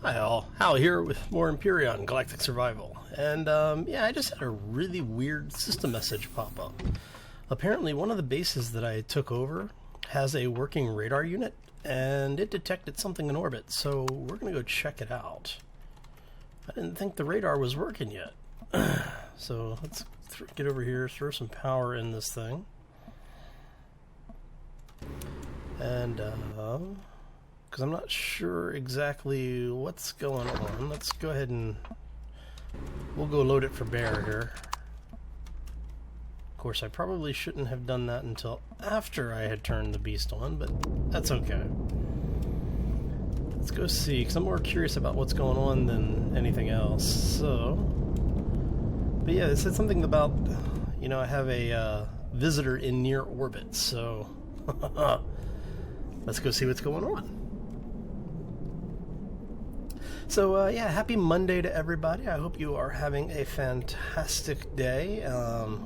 Hi all, Hal here with more Empyrion Galactic Survival, and yeah, I just had a really weird system message pop up. Apparently one of the bases that I took over has a working radar unit, and it detected something in orbit, so we're gonna go check it out. I didn't think the radar was working yet. So let's get over here, throw some power in this thing. And because I'm not sure exactly what's going on. Let's go ahead and we'll go load it for bear here. Of course, I probably shouldn't have done that until after I had turned the beast on, but that's okay. Let's go see, because I'm more curious about what's going on than anything else. So, but yeah, it said something about, you know, I have a visitor in near orbit, so let's go see what's going on. So yeah, happy Monday to everybody. I hope you are having a fantastic day,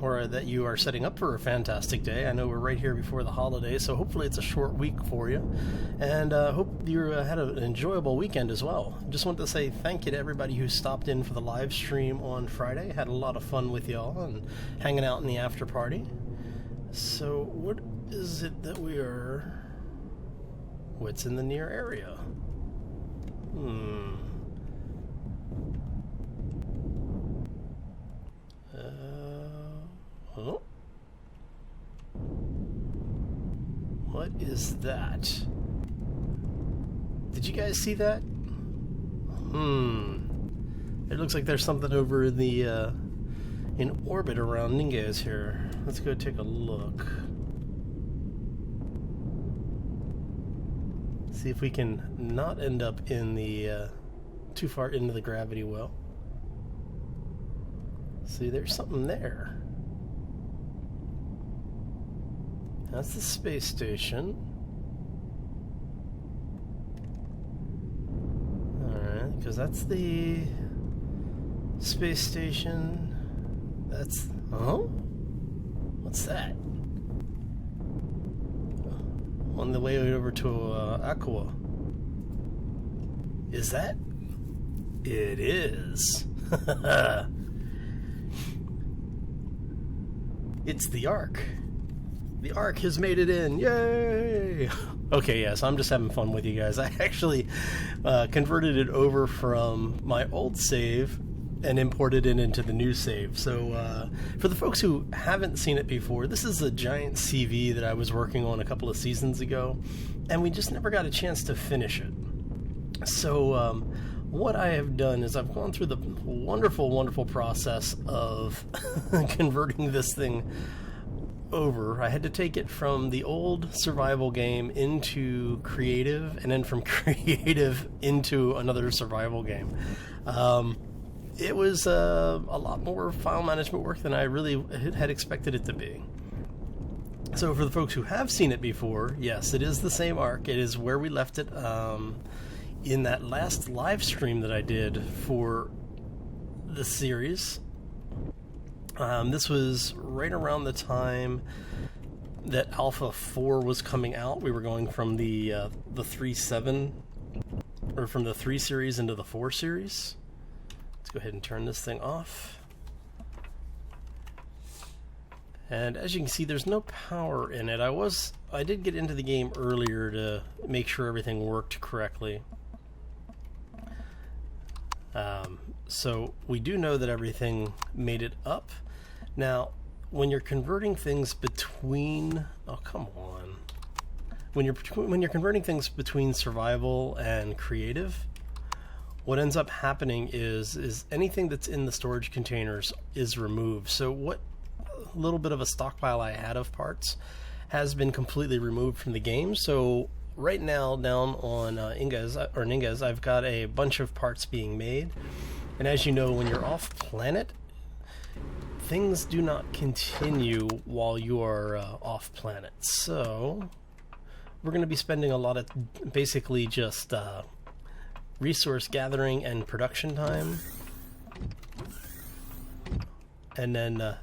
or that you are setting up for a fantastic day. I know we're right here before the holidays, so hopefully it's a short week for you. And hope you had an enjoyable weekend as well. Just want to say thank you to everybody who stopped in for the live stream on Friday. Had a lot of fun with y'all and hanging out in the after party. So what is it that we are... What's in the near area? Oh. What is that? Did you guys see that? It looks like there's something over in the in orbit around Ningas here. Let's go take a look. See if we can not end up in the too far into the gravity well. See, there's something there. That's the space station. Alright, because that's the space station. That's... Oh? What's that? On the way over to Aqua. Is that? It is. It's the Ark. The Ark has made it in. Yay! Okay, yes, I'm just having fun with you guys. I actually converted it over from my old save and imported it into the new save. So for the folks who haven't seen it before, this is a giant CV that I was working on a couple of seasons ago, and we just never got a chance to finish it. So what I have done is I've gone through the wonderful, wonderful process of converting this thing over. I had to take it from the old survival game into creative, and then from creative into another survival game. It was a lot more file management work than I really had expected it to be. So for the folks who have seen it before, yes, it is the same Ark. It is where we left it in that last live stream that I did for the series. This was right around the time that Alpha 4 was coming out. We were going from the 3.7, or from the 3 series into the 4 series. Let's go ahead and turn this thing off. And as you can see, there's no power in it. I did get into the game earlier to make sure everything worked correctly. So we do know that everything made it up. Now, when you're converting things between... Oh, come on. When you're converting things between survival and creative, what ends up happening is anything that's in the storage containers is removed. So what little bit of a stockpile I had of parts has been completely removed from the game. So right now, down on Ningas, I've got a bunch of parts being made. And as you know, when you're off planet, things do not continue while you are off planet. So we're going to be spending a lot of basically just resource gathering and production time. And then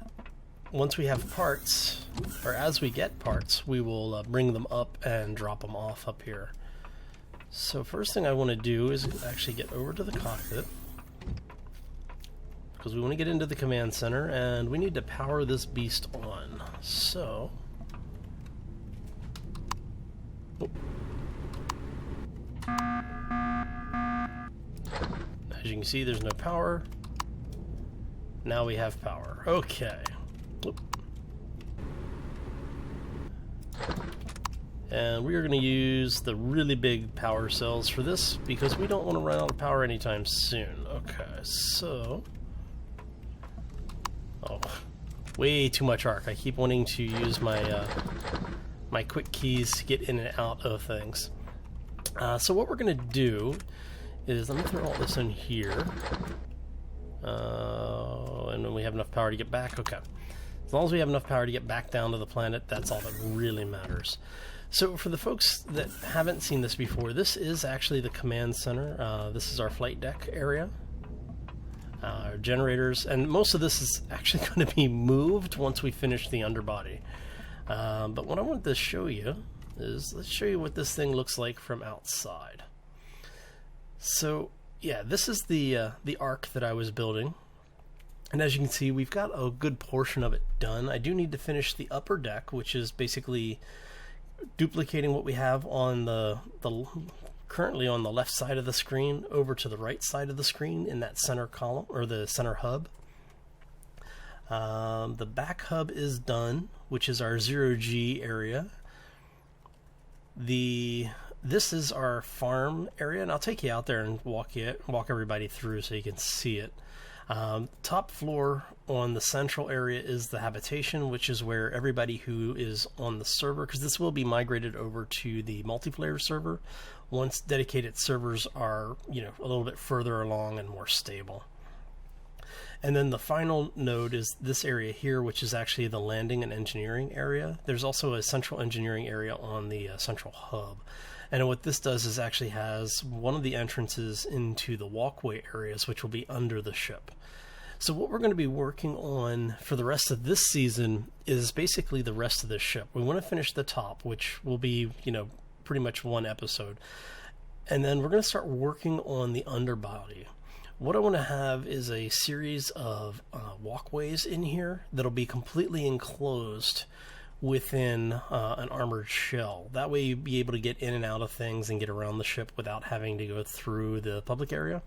once we have parts, or as we get parts, we will bring them up and drop them off up here. So first thing I want to do is actually get over to the cockpit, because we want to get into the command center and we need to power this beast on. So as you can see, there's no power. Now we have power. Okay. And we are going to use the really big power cells for this because we don't want to run out of power anytime soon. Okay, so... oh, way too much arc. I keep wanting to use my my quick keys to get in and out of things. So what we're going to do is, let me throw all this in here. And when we have enough power to get back, okay. As long as we have enough power to get back down to the planet, that's all that really matters. So for the folks that haven't seen this before, this is actually the command center. This is our flight deck area. Our generators, and most of this is actually going to be moved once we finish the underbody. But what I want to show you is, let's show you what this thing looks like from outside. So yeah, this is the ark that I was building. And as you can see, we've got a good portion of it done. I do need to finish the upper deck, which is basically duplicating what we have on the currently on the left side of the screen over to the right side of the screen in that center column, or the center hub. The back hub is done, which is our 0G area. This is our farm area, and I'll take you out there and walk everybody through so you can see it. Top floor on the central area is the habitation, which is where everybody who is on the server, because this will be migrated over to the multiplayer server once dedicated servers are, you know, a little bit further along and more stable. And then the final node is this area here, which is actually the landing and engineering area. There's also a central engineering area on the central hub. And what this does is actually has one of the entrances into the walkway areas, which will be under the ship. So what we're going to be working on for the rest of this season is basically the rest of the ship. We want to finish the top, which will be, you know, pretty much one episode. And then we're going to start working on the underbody. What I want to have is a series of walkways in here that'll be completely enclosed within an armored shell. That way you'll be able to get in and out of things and get around the ship without having to go through the public area.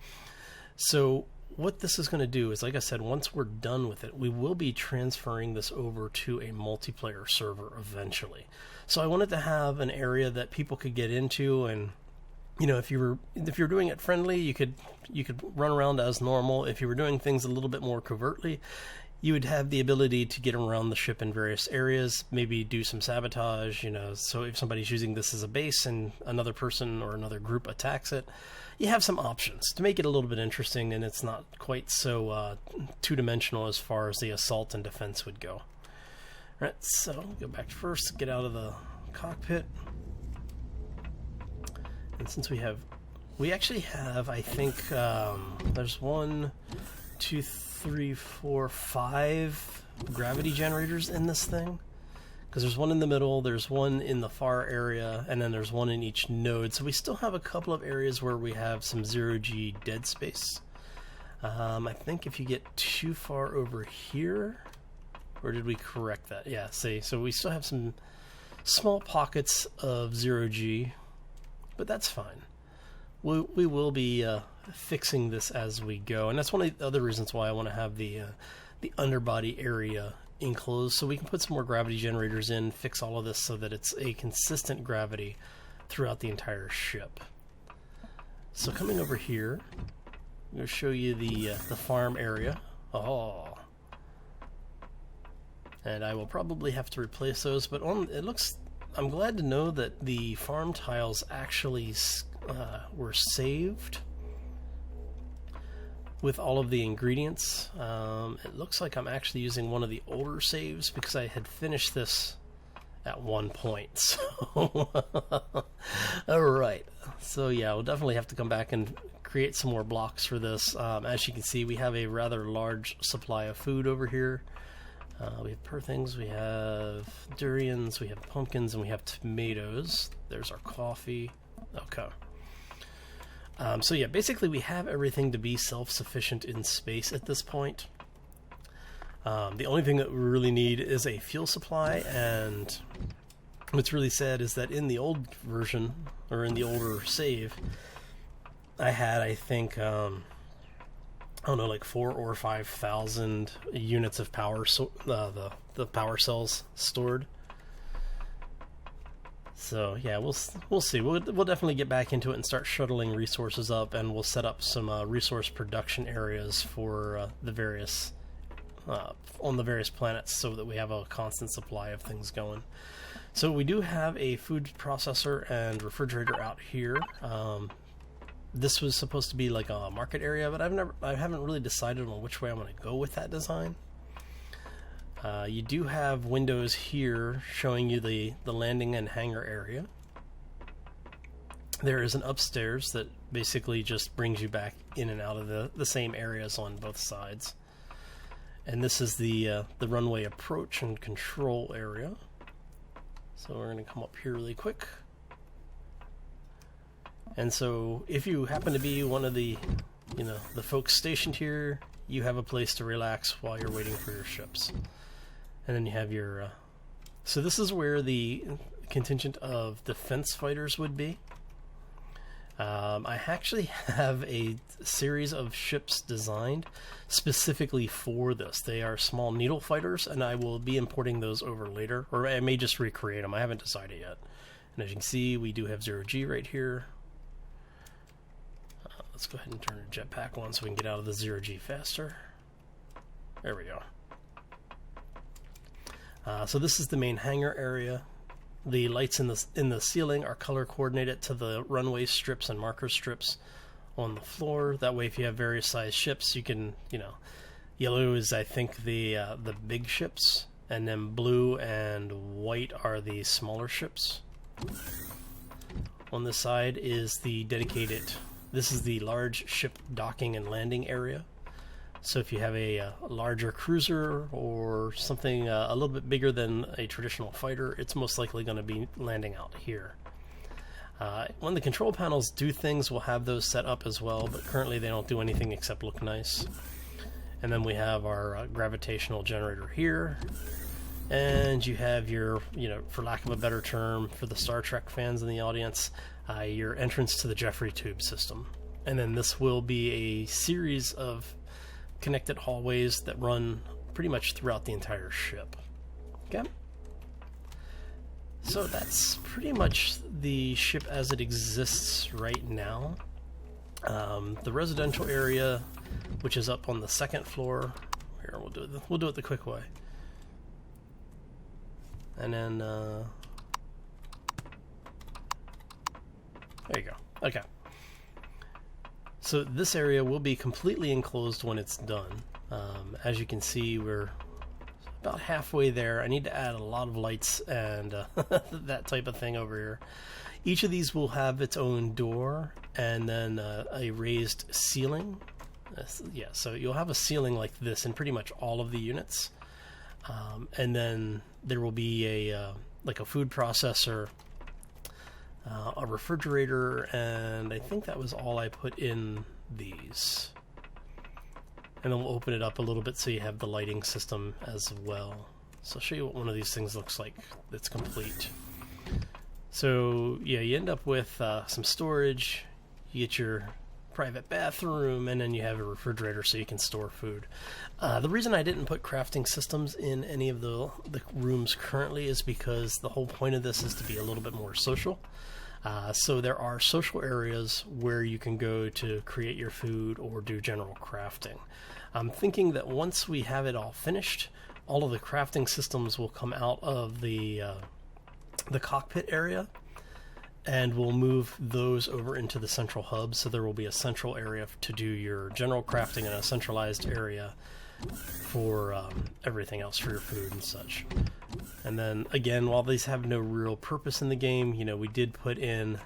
So what this is going to do is, like I said, once we're done with it, we will be transferring this over to a multiplayer server eventually. So I wanted to have an area that people could get into, and you know, if you're doing it friendly, you could run around as normal. If you were doing things a little bit more covertly, you would have the ability to get around the ship in various areas, maybe do some sabotage, you know, so if somebody's using this as a base and another person or another group attacks it, you have some options to make it a little bit interesting, and it's not quite so two-dimensional as far as the assault and defense would go. All right, so go back first, get out of the cockpit. And since we actually have, I think, there's 1, 2, 3, 4, 5 gravity generators in this thing, because there's one in the middle, there's one in the far area, and then there's one in each node. So we still have a couple of areas where we have some 0G dead space. I think if you get too far over here, or did we correct that? Yeah, see, so we still have some small pockets of 0G, but that's fine. We will be fixing this as we go, and that's one of the other reasons why I want to have the underbody area enclosed, so we can put some more gravity generators in, fix all of this so that it's a consistent gravity throughout the entire ship. So coming over here, I'm going to show you the farm area. Oh, and I will probably have to replace those, but it looks. I'm glad to know that the farm tiles actually were saved with all of the ingredients. It looks like I'm actually using one of the older saves because I had finished this at one point. So, alright. So yeah, we'll definitely have to come back and create some more blocks for this. As you can see, we have a rather large supply of food over here. We have things, we have durians, we have pumpkins, and we have tomatoes. There's our coffee. Okay. So yeah, basically we have everything to be self-sufficient in space at this point. The only thing that we really need is a fuel supply, and what's really sad is that in the old version, or in the older save, I had, I think, I don't know, like 4,000 or 5,000 units of power, the power cells stored. So yeah, we'll see. We'll definitely get back into it and start shuttling resources up, and we'll set up some resource production areas for the various on the various planets, so that we have a constant supply of things going. So we do have a food processor and refrigerator out here. This was supposed to be like a market area, but I haven't really decided on which way I'm going to go with that design. You do have windows here showing you the landing and hangar area. There is an upstairs that basically just brings you back in and out of the same areas on both sides. And this is the runway approach and control area. So we're going to come up here really quick. And so if you happen to be one of the folks stationed here, you have a place to relax while you're waiting for your ships. And then you have your... so this is where the contingent of defense fighters would be. I actually have a series of ships designed specifically for this. They are small needle fighters, and I will be importing those over later, or I may just recreate them. I haven't decided yet. And as you can see, we do have 0G right here. Let's go ahead and turn the jetpack on so we can get out of the 0G faster. There we go. So this is the main hangar area. The lights in the ceiling are color coordinated to the runway strips and marker strips on the floor. That way, if you have various size ships, you can, yellow is, I think, the big ships, and then blue and white are the smaller ships. On this side is the dedicated. This is the large ship docking and landing area. So if you have a larger cruiser or something a little bit bigger than a traditional fighter, it's most likely going to be landing out here. When the control panels do things, we'll have those set up as well, but currently they don't do anything except look nice. And then we have our gravitational generator here. And you have your, for lack of a better term, for the Star Trek fans in the audience, your entrance to the Jeffrey tube system. And then this will be a series of connected hallways that run pretty much throughout the entire ship. Okay? So that's pretty much the ship as it exists right now. The residential area, which is up on the second floor. Here, we'll do it the quick way. And then there you go. Okay. So this area will be completely enclosed when it's done. As you can see, we're about halfway there. I need to add a lot of lights and that type of thing over here. Each of these will have its own door and then a raised ceiling. Yeah, so you'll have a ceiling like this in pretty much all of the units. And then there will be a food processor, a refrigerator, and I think that was all I put in these. And then we'll open it up a little bit so you have the lighting system as well. So I'll show you what one of these things looks like that's complete. So yeah, you end up with some storage, you get your private bathroom, and then you have a refrigerator so you can store food. The reason I didn't put crafting systems in any of the rooms currently is because the whole point of this is to be a little bit more social. So there are social areas where you can go to create your food or do general crafting. I'm thinking that once we have it all finished, all of the crafting systems will come out of the cockpit area, and we'll move those over into the central hub, so there will be a central area to do your general crafting and a centralized area for everything else for your food and such. And then again, while these have no real purpose in the game, we did put in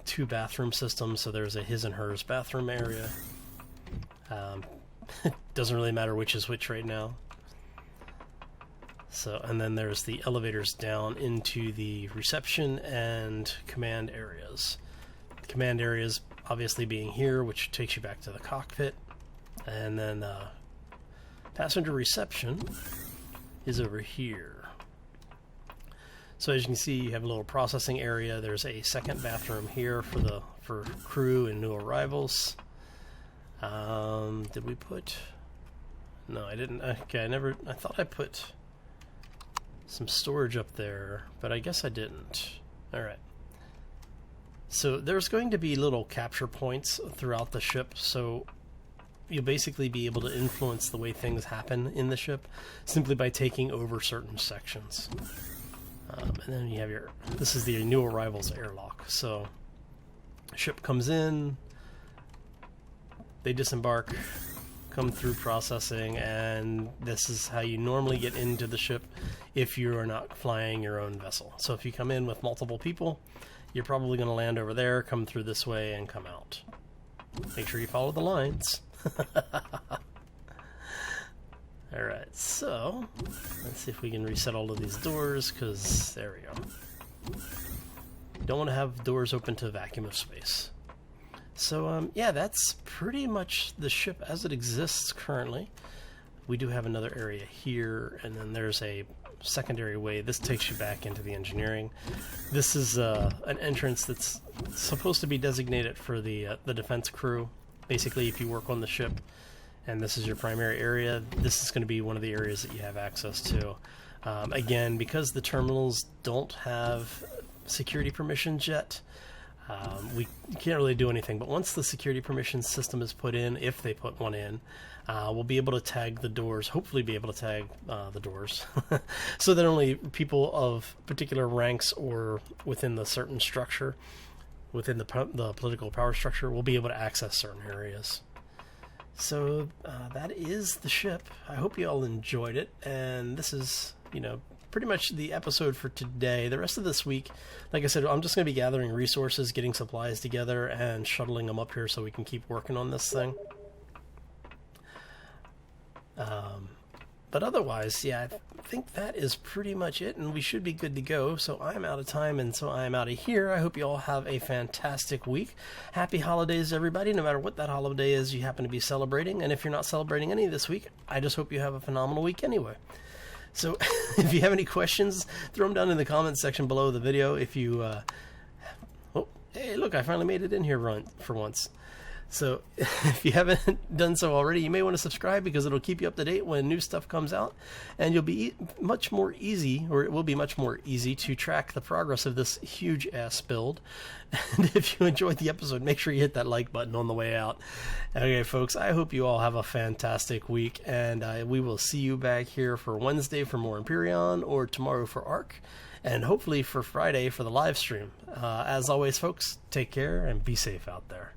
2 bathroom systems, so there's a his and hers bathroom area. Doesn't really matter which is which right now. So, and then there's the elevators down into the reception and command areas. The command areas obviously being here, which takes you back to the cockpit. And then passenger reception is over here. So as you can see, you have a little processing area. There's a second bathroom here for crew and new arrivals. Did we put... No, I didn't. Okay, I thought I put some storage up there, but I guess I didn't. Alright. So there's going to be little capture points throughout the ship, so you'll basically be able to influence the way things happen in the ship simply by taking over certain sections. And then you have this is the new arrivals airlock. So ship comes in, they disembark, come through processing, and this is how you normally get into the ship if you are not flying your own vessel. So if you come in with multiple people, you're probably going to land over there, come through this way, and come out. Make sure you follow the lines. Alright, so let's see if we can reset all of these doors, because there we go. Don't want to have doors open to a vacuum of space. So yeah, that's pretty much the ship as it exists currently. We do have another area here, and then there's a secondary way. This takes you back into the engineering. This is an entrance that's supposed to be designated for the defense crew. Basically, if you work on the ship and this is your primary area, this is going to be one of the areas that you have access to. Again, because the terminals don't have security permissions yet, we can't really do anything. But once the security permissions system is put in, if they put one in, we'll be able to tag the doors, hopefully be able to tag the doors, so that only people of particular ranks or within the certain structure, within the political power structure, will be able to access certain areas. So that is the ship. I hope you all enjoyed it, and this is, pretty much the episode for today. The rest of this week, like I said, I'm just going to be gathering resources, getting supplies together, and shuttling them up here so we can keep working on this thing. But otherwise, yeah, I think that is pretty much it, and we should be good to go. So I'm out of time, and so I'm out of here. I hope you all have a fantastic week. Happy holidays, everybody, no matter what that holiday is you happen to be celebrating. And if you're not celebrating any this week, I just hope you have a phenomenal week anyway. So if you have any questions, throw them down in the comments section below the video. If you... oh, hey, look, I finally made it in here for once. So if you haven't done so already, you may want to subscribe, because it'll keep you up to date when new stuff comes out, and you'll be much more easy, or it will be much more easy to track the progress of this huge ass build. And if you enjoyed the episode, make sure you hit that like button on the way out. Okay, folks, I hope you all have a fantastic week, and we will see you back here for Wednesday for more Empyrion, or tomorrow for Ark, and hopefully for Friday for the live stream. As always, folks, take care and be safe out there.